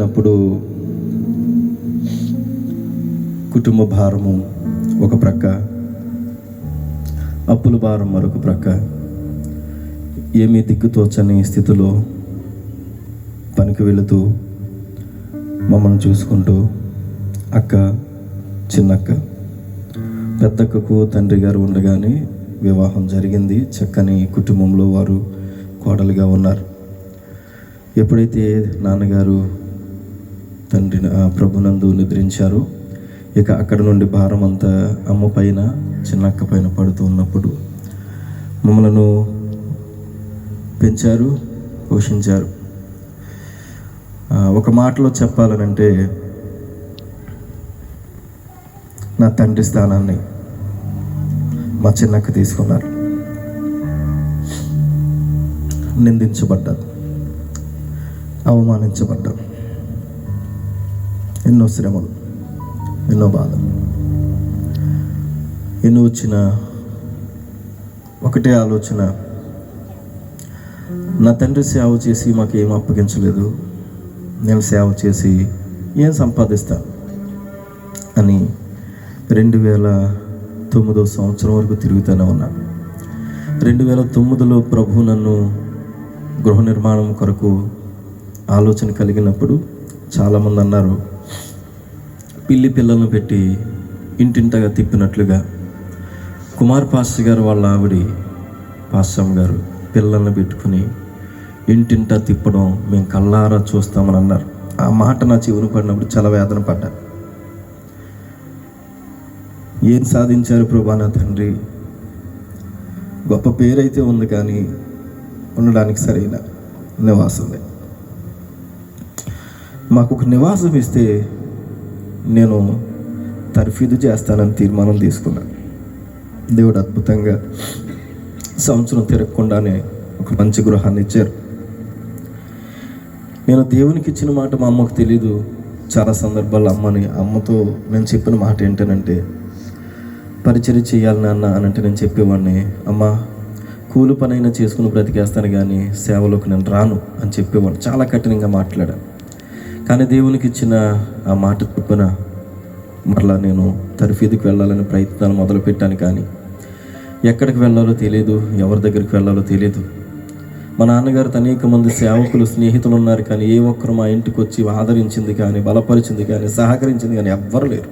అప్పుడు కుటుంబ భారము ఒక ప్రక్క, అప్పుల భారం మరొక ప్రక్క, ఏమీ దిక్కుతోచని స్థితిలో పనికి వెళుతూ మమ్మల్ని చూసుకుంటూ అక్క, చిన్నక్క, పెద్దక్కకు తండ్రి గారు ఉండగానే వివాహం జరిగింది. చక్కని కుటుంబంలో వారు కోడలుగా ఉన్నారు. ఎప్పుడైతే నాన్నగారు తండ్రి ప్రభునందు నిద్రించారు, ఇక అక్కడ నుండి భారం అంతా అమ్మ పైన, చిన్నక్క పైన పడుతూ ఉన్నప్పుడు మమ్మలను పెంచారు, పోషించారు. ఒక మాటలో చెప్పాలనంటే నా తండ్రి స్థానాన్ని మా చిన్నక్క తీసుకున్నారు. నిందించబడ్డారు, అవమానించబడ్డారు. ఎన్నో శ్రమలు, ఎన్నో బాధలు, ఎన్నో వచ్చిన ఒకటే ఆలోచన, నా తండ్రి సేవ చేసి మాకేం అప్పగించలేదు, నేను సేవ చేసి ఏం సంపాదిస్తాను అని 2009 సంవత్సరం వరకు తిరుగుతూనే ఉన్నాను. 2009లో ప్రభు నన్ను గృహ నిర్మాణం కొరకు ఆలోచన కలిగినప్పుడు చాలామంది అన్నారు, పిల్లలను పెట్టి ఇంటింటగా తిప్పినట్లుగా కుమార్ పాస్టర్ గారు వాళ్ళ ఆవిడి పాస్టమ్ గారు పిల్లల్ని పెట్టుకుని ఇంటింటా తిప్పడం మేము కళ్ళారా చూస్తామని అన్నారు. ఆ మాట నా చెవులు పడినప్పుడు చాలా వేదన పడ్డా. ఏం సాధించారు ప్రభా నా తండ్రి? గొప్ప పేరైతే ఉంది కానీ ఉండడానికి సరైన నివాసం లేదు. మాకు ఒక నివాసం ఇస్తే నేను తర్ఫీదు చేస్తానని తీర్మానం తీసుకున్నాను. దేవుడు అద్భుతంగా సంవత్సరం తిరగకుండానే ఒక మంచి గృహాన్ని ఇచ్చారు. నేను దేవునికి ఇచ్చిన మాట మా అమ్మకు తెలీదు. చాలా సందర్భాల్లో అమ్మతో నేను చెప్పిన మాట ఏంటనంటే, పరిచర్య చేయాలి నాన్న అని అంటే నేను చెప్పేవాడిని, అమ్మ కూలి పనైనా చేసుకుని బ్రతికేస్తాను కానీ సేవలోకి నేను రాను అని చెప్పేవాడిని. చాలా కఠినంగా మాట్లాడాను. కానీ దేవునికి ఇచ్చిన ఆ మాట చొప్పున మరలా నేను తర్ఫీదుకి వెళ్ళాలని ప్రయత్నాలు మొదలుపెట్టాను. కానీ ఎక్కడికి వెళ్ళాలో తెలియదు, ఎవరి దగ్గరికి వెళ్ళాలో తెలియదు. మా నాన్నగారు అనేక మంది సేవకులు, స్నేహితులు ఉన్నారు, కానీ ఏ ఒక్కరు మా ఇంటికి వచ్చి ఆదరించింది కానీ, బలపరిచింది కానీ, సహకరించింది కానీ ఎవ్వరు లేరు.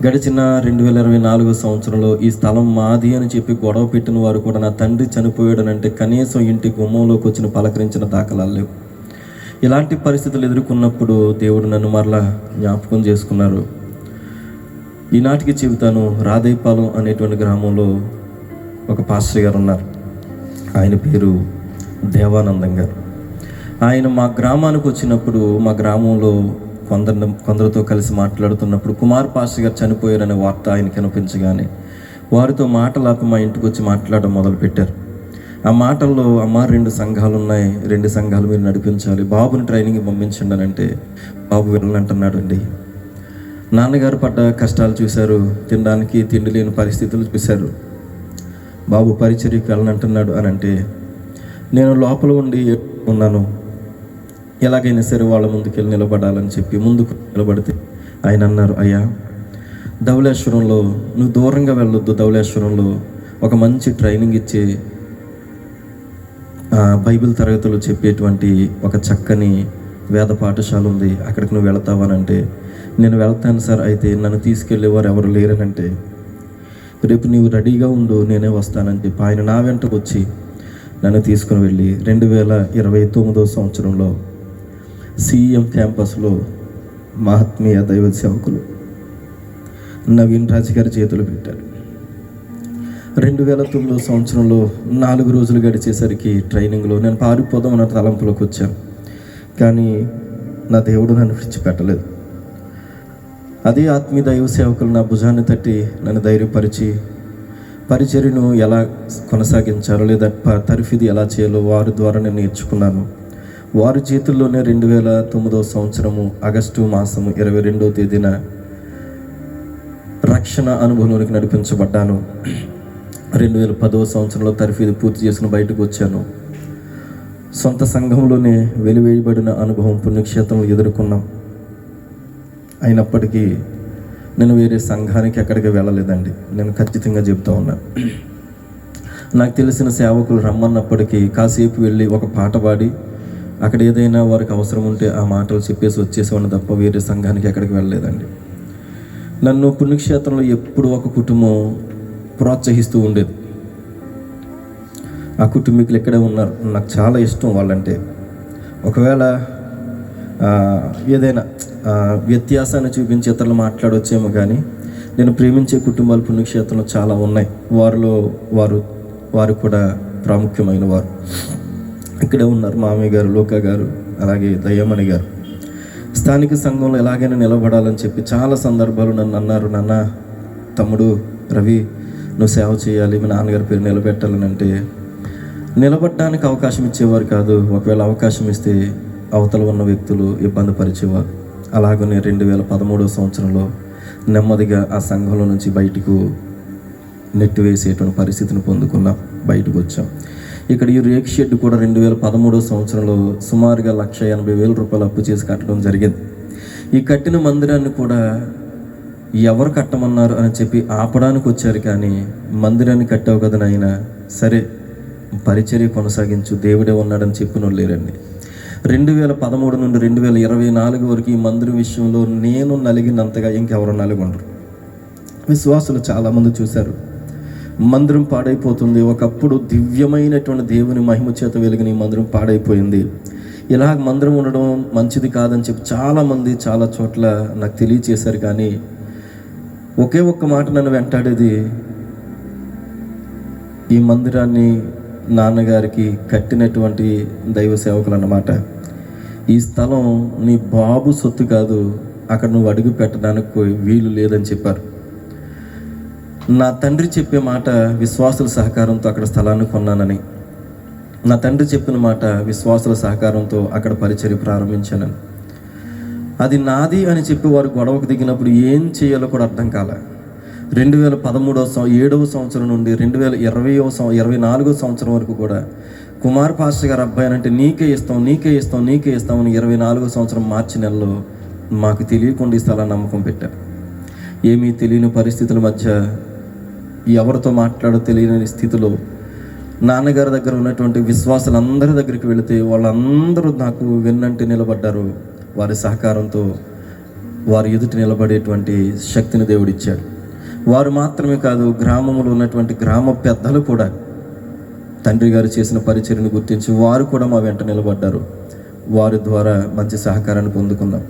గడిచిన 2024 సంవత్సరంలో ఈ స్థలం మాది అని చెప్పి గొడవ పెట్టిన వారు కూడా నా తండ్రి చనిపోయాడనంటే కనీసం ఇంటి గుమ్మంలోకి వచ్చిన పలకరించిన దాఖలాలు లేవు. ఇలాంటి పరిస్థితులు ఎదుర్కొన్నప్పుడు దేవుడు నన్ను మరలా జ్ఞాపకం చేసుకున్నారు. ఈనాటికి చెబుతాను, రాధేపాలెం అనేటువంటి గ్రామంలో ఒక పాస్టర్ గారు ఉన్నారు. ఆయన పేరు దేవానందం గారు. ఆయన మా గ్రామానికి వచ్చినప్పుడు, మా గ్రామంలో కొందరితో కలిసి మాట్లాడుతున్నప్పుడు కుమార్ పాస్టర్ గారు చనిపోయారనే వార్త ఆయనకి అనిపించగానే వారితో మాటలాపి మా ఇంటికి వచ్చి మాట్లాడడం మొదలుపెట్టారు. ఆ మాటల్లో, అమ్మ 2 సంఘాలు ఉన్నాయి, 2 సంఘాలు మీరు నడిపించాలి, బాబుని ట్రైనింగ్ పంపించండి అని అంటే బాబు వెళ్ళనంటున్నాడు అండి. నాన్నగారు పడ్డ కష్టాలు చూశారు, తినడానికి తిండి లేని పరిస్థితులు చూశారు. బాబు పరిచర్యకి వెళ్ళనంటున్నాడు అని అంటే నేను లోపల ఉండి ఉన్నాను. ఎలాగైనా సరే వాళ్ళ ముందుకెళ్ళి నిలబడాలని చెప్పి ముందుకు నిలబడితే ఆయన అన్నారు, అయ్యా ధవళేశ్వరంలో నువ్వు దూరంగా వెళ్ళొద్దు, ధవళేశ్వరంలో ఒక మంచి ట్రైనింగ్ ఇచ్చే బైబిల్ తరగతులు చెప్పేటువంటి ఒక చక్కని వేద పాఠశాల ఉంది, అక్కడికి నువ్వు వెళతావనంటే నేను వెళ్తాను సార్, అయితే నన్ను తీసుకెళ్ళేవారు ఎవరు లేరనంటే రేపు నీవు రెడీగా ఉండు, నేనే వస్తానని చెప్పి ఆయన నా వెంట వచ్చి నన్ను తీసుకుని వెళ్ళి 2029 సంవత్సరంలో CM క్యాంపస్లో మహాత్మీయ దైవ సేవకులు నవీన్ రాజు గారి చేతులు పెట్టారు. 2009 సంవత్సరంలో 4 రోజులు గడిచేసరికి ట్రైనింగ్లో నేను పారిపోదాం అన్న తలంపులోకి వచ్చాను. కానీ నా దేవుడు నన్ను విడిచిపెట్టలేదు. అదే ఆత్మీయ దైవ సేవకులు నా భుజాన్ని తట్టి నన్ను ధైర్యపరిచి పరిచర్యను ఎలా కొనసాగించాలో లేదా తర్ఫీదు ఎలా చేయాలో వారి ద్వారా నేను నేర్చుకున్నాను. వారి చేతుల్లోనే 2009 సంవత్సరము ఆగస్టు మాసము 22వ తేదీన రక్షణ అనుభవంలోనికి సొంత సంఘంలోనే వెలివేయబడిన అనుభవం పుణ్యక్షేత్రంలో ఎదుర్కొన్నాం. అయినప్పటికీ నేను వేరే సంఘానికి ఎక్కడికి వెళ్ళలేదండి. నేను ఖచ్చితంగా చెప్తా ఉన్నాను. నాకు తెలిసిన సేవకులు రమ్మన్నప్పటికీ కాసేపు వెళ్ళి ఒక పాట పాడి అక్కడ ఏదైనా వారికి అవసరం ఉంటే ఆ మాటలు చెప్పేసి వచ్చేసేవాడిని తప్ప వేరే సంఘానికి ఎక్కడికి వెళ్ళలేదండి. నన్ను పుణ్యక్షేత్రంలో ఎప్పుడు ఒక కుటుంబం ప్రోత్సహిస్తూ ఉండేది. ఆ కుటుంబీకులు ఎక్కడే ఉన్నారు, నాకు చాలా ఇష్టం వాళ్ళంటే. ఒకవేళ ఏదైనా వ్యత్యాసాన్ని చూపించి ఇతరులు మాట్లాడొచ్చేమో, కానీ నేను ప్రేమించే కుటుంబాలు పుణ్యక్షేత్రంలో చాలా ఉన్నాయి. వారు కూడా ప్రాముఖ్యమైన వారు ఇక్కడే ఉన్నారు. మామయ్య గారు, లోకా గారు, అలాగే దయ్యమణి గారు. స్థానిక సంఘంలో ఎలాగైనా నిలబడాలని చెప్పి చాలా సందర్భాలు నన్ను అన్నారు, నాన్న, తమ్ముడు రవి, నువ్వు సేవ చేయాలి, మీ నాన్నగారి పేరు నిలబెట్టాలని. అంటే నిలబడడానికి అవకాశం ఇచ్చేవారు కాదు. ఒకవేళ అవకాశం ఇస్తే అవతల ఉన్న వ్యక్తులు ఇబ్బంది పరిచేవారు. అలాగనే 2013 సంవత్సరంలో నెమ్మదిగా ఆ సంఘంలో నుంచి బయటకు నెట్టివేసేటువంటి పరిస్థితిని పొందుకున్నాం. బయటకు వచ్చాం. ఇక్కడ ఈ రేక్ షెడ్ కూడా 2013 సంవత్సరంలో సుమారుగా 1,80,000 రూపాయలు అప్పు చేసి కట్టడం జరిగింది. ఈ కట్టిన మందిరాన్ని కూడా ఎవరు కట్టమన్నారు అని చెప్పి ఆపడానికి వచ్చారు, కానీ మందిరాన్ని కట్టావు కదా నాయన, సరే పరిచర్య కొనసాగించు, దేవుడే ఉన్నాడని చెప్పిన వాళ్ళు లేరండి. 2013 నుండి 2024 వరకు ఈ మందిరం విషయంలో నేను నలిగినంతగా ఇంకెవరు నలిగొండరు. విశ్వాసులు చాలామంది చూశారు. మందిరం పాడైపోతుంది. ఒకప్పుడు దివ్యమైనటువంటి దేవుని మహిమ చేత వెలిగిన ఈ మందిరం పాడైపోయింది. ఇలా మందిరం ఉండడం మంచిది కాదని చెప్పి చాలామంది చాలా చోట్ల నాకు తెలియచేశారు. కానీ ఒకే ఒక్క మాట నన్ను వెంటాడేది, ఈ మందిరాన్ని నాన్నగారికి కట్టినటువంటి దైవ సేవకులు అన్నమాట, ఈ స్థలం నీ బాబు సొత్తు కాదు, అక్కడ నువ్వు అడుగు పెట్టడానికి వీలు లేదని చెప్పారు. నా తండ్రి చెప్పే మాట విశ్వాసుల సహకారంతో అక్కడ స్థలాన్ని కొన్నానని, నా తండ్రి చెప్పిన మాట విశ్వాసుల సహకారంతో అక్కడ పరిచర్య ప్రారంభించానని. అది నాది అని చెప్పి వారు గొడవకు దిగినప్పుడు ఏం చేయాలో కూడా అర్థం కాలే. 2017 సంవత్సరం నుండి 2024 సంవత్సరం వరకు కూడా కుమార్ పాస్టర్ గారు అబ్బాయి అంటే నీకే ఇస్తామని 24 సంవత్సరం మార్చి నెలలో మాకు తెలియకుండా ఈ స్థలాన్ని నమ్మకం పెట్టారు. ఏమీ తెలియని పరిస్థితుల మధ్య, ఎవరితో మాట్లాడో తెలియని స్థితిలో నాన్నగారి దగ్గర ఉన్నటువంటి విశ్వాసులందరి దగ్గరికి వెళితే వాళ్ళందరూ నాకు వెన్నంటి నిలబడ్డారు. వారి సహకారంతో వారి ఎదుటి నిలబడేటువంటి శక్తిని దేవుడిచ్చాడు. వారు మాత్రమే కాదు, గ్రామంలో ఉన్నటువంటి గ్రామ పెద్దలు కూడా తండ్రి గారు చేసిన పరిచర్యను గుర్తించి వారు కూడా మా వెంట నిలబడ్డారు. వారి ద్వారా మంచి సహకారాన్ని పొందుకున్నాం.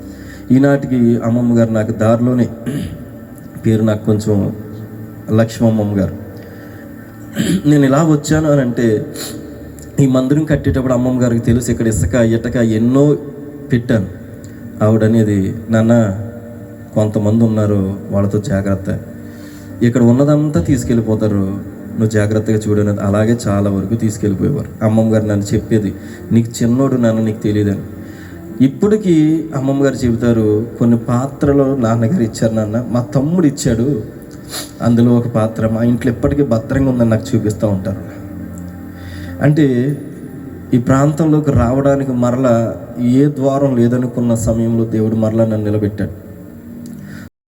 ఈనాటికి అమ్మమ్మ గారు నాకు దారిలోనే, పేరు నాకు కొంచెం లక్ష్మమ్మమ్మ గారు. నేను ఇలా వచ్చాను అని అంటే, ఈ మందిరం కట్టేటప్పుడు అమ్మమ్మ గారికి తెలుసు ఇక్కడ ఇటక ఎన్నో పెట్టాను. ఆవిడనేది, నాన్న కొంతమంది ఉన్నారు, వాళ్ళతో జాగ్రత్త, ఇక్కడ ఉన్నదంతా తీసుకెళ్ళిపోతారు, నువ్వు జాగ్రత్తగా చూడనేది. అలాగే చాలా వరకు తీసుకెళ్ళిపోయేవారు. అమ్మమ్మ గారు నన్ను చెప్పేది, నీకు చిన్నోడు నాన్న, నీకు తెలియదని. ఇప్పటికీ అమ్మమ్మ గారు చెబుతారు, కొన్ని పాత్రలు నాన్నగారు ఇచ్చారు నాన్న, మా తమ్ముడు ఇచ్చాడు, అందులో ఒక పాత్ర మా ఇంట్లో ఎప్పటికీ భద్రంగా ఉందని నాకు చూపిస్తూ ఉంటారు. అంటే ఈ ప్రాంతంలోకి రావడానికి మరలా ఏ ద్వారం లేదనుకున్న సమయంలో దేవుడు మరలా నన్ను నిలబెట్టాడు.